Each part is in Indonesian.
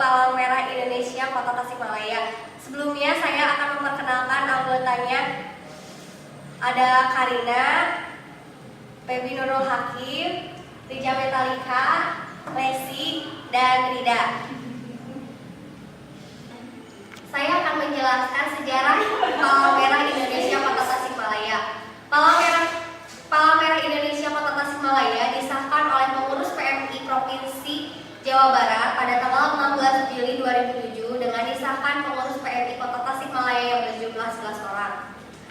Palang Merah Indonesia Kota Tasikmalaya. Sebelumnya saya akan memperkenalkan anggotanya. Ada Karina, Febi Nurul Hakim, Rija Metalika, Lesi, dan Rida. Saya akan menjelaskan sejarah Palang Merah Indonesia Kota Tasikmalaya. Palang Merah Indonesia Kota Tasikmalaya disahkan oleh pengurus PMI Provinsi Jawa Barat pada tanggal 16 Juli 2007 dengan disahkan pengurus PMI Kota Tasikmalaya yang berjumlah 11 orang.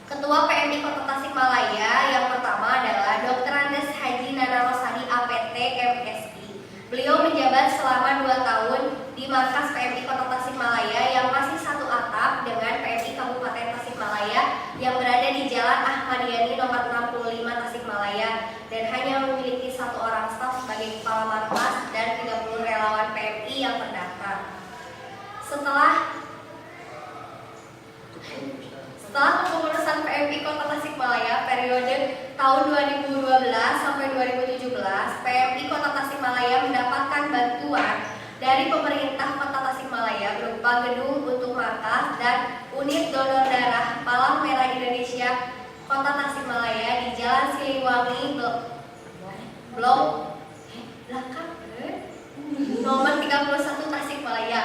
Ketua PMI Kota Tasikmalaya yang pertama adalah Dr. Andes Haji Nana Rosadi APT MSI. Beliau menjabat selama 2 tahun di markas PMI Kota Tasikmalaya yang masih satu atap dengan PMI Kabupaten Tasikmalaya yang berada di Jalan Ahmad Yani nomor 65 Tasikmalaya dan hanya memiliki 1 orang staf sebagai kepala markas dan 30 relawan PMI yang terdaftar. Setelah kepengurusan PMI Kota Tasikmalaya periode tahun 2012 sampai 2017, PMI Kota Tasikmalaya mendapatkan bantuan dari pemerintah Kota Tasikmalaya berupa gedung untuk markas dan unit donor darah Palang Merah Indonesia Kota Tasikmalaya di Jalan Siliwangi Blok nomor 31 Tasikmalaya.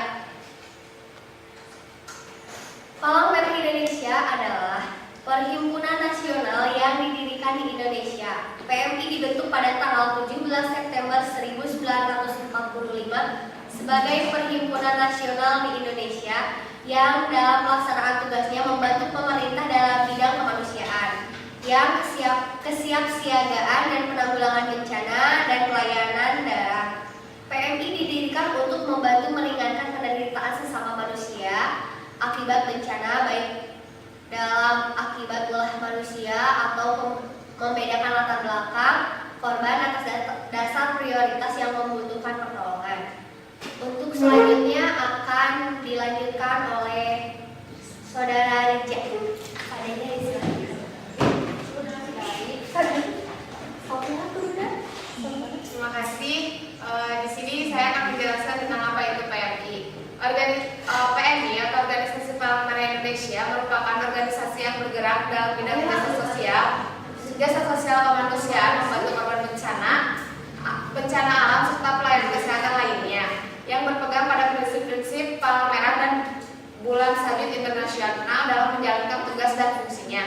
Palang Merah Indonesia adalah perhimpunan nasional yang didirikan di Indonesia. PMI dibentuk pada tanggal 17 September 1945 sebagai perhimpunan nasional di Indonesia yang dalam pelaksanaan tugasnya membantu pemerintah dalam bidang kemanusiaan, yang kesiapsiagaan dan penanggulangan bencana dan pelayanan darah. PMI didirikan untuk membantu meringankan penderitaan sesama manusia akibat bencana, baik dalam akibat ulah manusia atau membedakan latar belakang korban atas dasar prioritas yang membutuhkan pertolongan. Untuk selanjutnya akan dilanjutkan oleh Saudara Rija. Terima kasih. Di sini saya akan menjelaskan tentang apa itu PMI. PMI atau Organisasi Palang Merah Indonesia merupakan organisasi yang bergerak dalam bidang jasa sosial kemanusiaan, membantu korban bencana alam serta pelayanan kesehatan lainnya, yang berpegang pada prinsip-prinsip Palang Merah dan Bulan Sabit Internasional dalam menjalankan tugas dan fungsinya.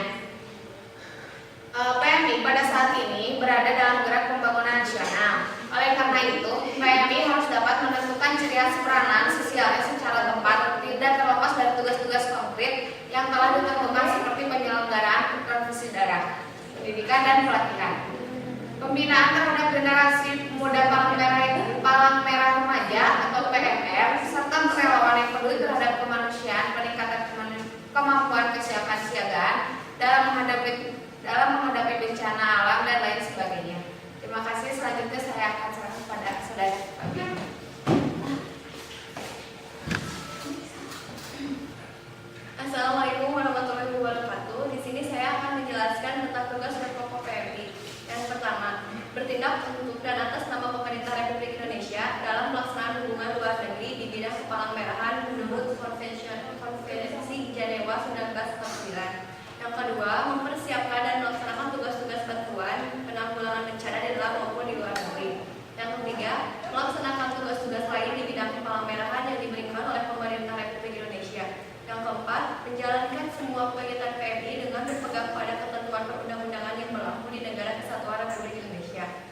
PMI pada saat ini berada dalam gerak pembangunan nasional. Oleh karena itu, PMI harus dapat menentukan ciri khas peranan sosialnya secara tepat, tidak terlepas dari tugas-tugas konkret yang telah ditentukan seperti penyelenggaraan transfusi darah, pendidikan dan pelatihan, pembinaan terhadap generasi muda Palang Merah Remaja atau PMR, serta kerelawan yang peduli terhadap kemanusiaan, peningkatan kemampuan kesiapan siagaan dalam menghadapi bencana alam dan lain sebagainya. Terima kasih. Selanjutnya saya akan serahkan pada Saudara Fabi. Assalamualaikum warahmatullahi wabarakatuh. Di sini saya akan menjelaskan tentang tugas dan pokok PMI. Yang pertama, bertindak untuk dan atas nama pemerintah Republik Indonesia dalam pelaksanaan hubungan luar negeri di bidang kepalang merahan menurut Konvensi Jenewa 1949. Yang kedua, mempersiapkan dan melaksanakan tugas-tugas bantuan penanggulangan bencana di dalam maupun di luar negeri. Yang ketiga, melaksanakan tugas-tugas lain di bidang kepalang merahan yang diberikan oleh pemerintah Republik Indonesia. Yang keempat, menjalankan semua kegiatan PMI dengan berpegang pada ketentuan perundang-undangan yang berlaku di Negara Kesatuan Republik Indonesia.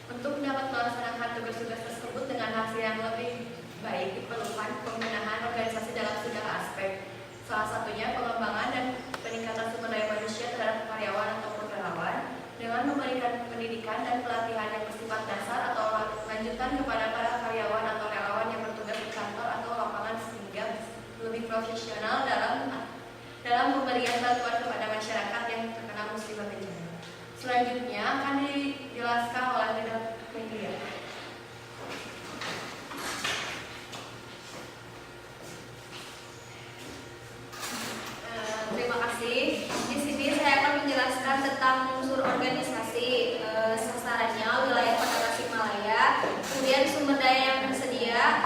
Untuk dapat melaksanakan tugas-tugas tersebut dengan hasil yang lebih baik, diperlukan pembenahan organisasi dalam segala aspek. Salah satunya pengembangan dan peningkatan sumber daya manusia terhadap karyawan ataupun relawan dengan memberikan pendidikan dan pelatihan yang bersifat dasar atau lanjutan kepada para karyawan atau relawan yang bertugas di kantor atau lapangan sehingga lebih profesional dalam pemberian bantuan kepada masyarakat yang terkena musibah bencana. Selanjutnya akan dijelaskan oleh media. Terima kasih. Di sini saya akan menjelaskan tentang unsur organisasi, sasarannya wilayah Kota Tasikmalaya, kemudian sumber daya yang tersedia,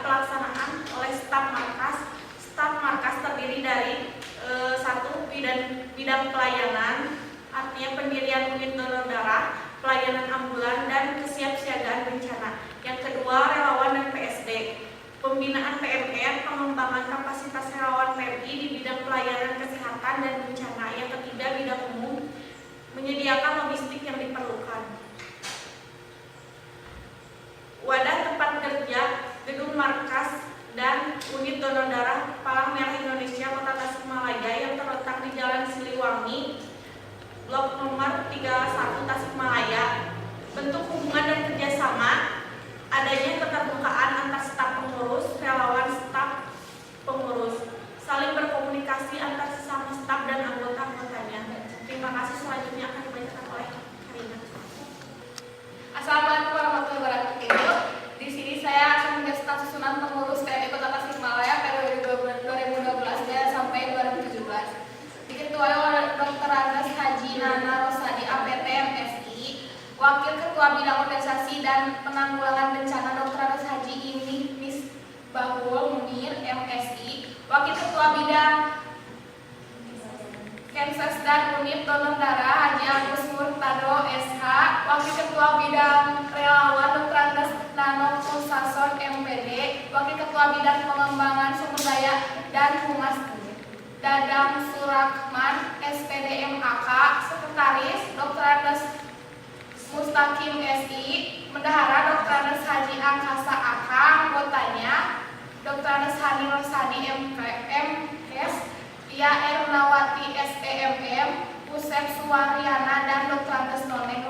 pelaksanaan oleh staf markas. Staf markas terdiri dari satu, bidang pelayanan, artinya pendirian unit donor darah, pelayanan ambulan, dan kesiapsiagaan bencana. Yang kedua, relawan dan PSD. Pembinaan PMR, pengembangan kapasitas relawan PMI di bidang pelayanan kesehatan dan bencana. Yang ketiga, bidang umum, menyediakan logistik yang diperlukan. Wadah tempat kerja, gedung markas, dan unit donor darah Palang Merah Indonesia Kota Tasikmalaya yang terletak di Jalan Siliwangi, Blok nomor 31 Tasikmalaya. Bentuk hubungan dan kerjasama, adanya keterbukaan antar staf pengurus, relawan staf pengurus, saling berkomunikasi antar sesama staf dan anggota-anggotanya. Terima kasih. Selanjutnya akan dibacakan oleh Karina. Assalamualaikum warahmatullahi wabarakatuh. Di sini saya akan menjelaskan susunan pengurus PMI Kota Tasikmalaya periode 2012 sampai 2017. Diketuai oleh Dr. Andes Haji Nana Rosadi APT MSI, Wakil Ketua Bidang Organisasi dan Penanggulangan Bencana Dr. Andes Haji Ini Misbahul Munir MSI, Wakil Ketua Bidang Kenses dan Unit Donor Darah Haji Agus Murtado SH, Wakil Ketua Bidang Relawan Dr. Andes Nano Pusason MPD, Wakil Ketua Bidang Pengembangan Sumber Daya dan Humas Dadang Surakman SPD MAK, Sekretaris Dr. Andes Mustaqim SI, Bendahara Dr. Andes Haji Angkasa AK, anggotanya Dr. Andes Hani Rosadi MKS, Ia Ernawati STMM, Pusep Suwaryana, dan Dr. Andes Noneng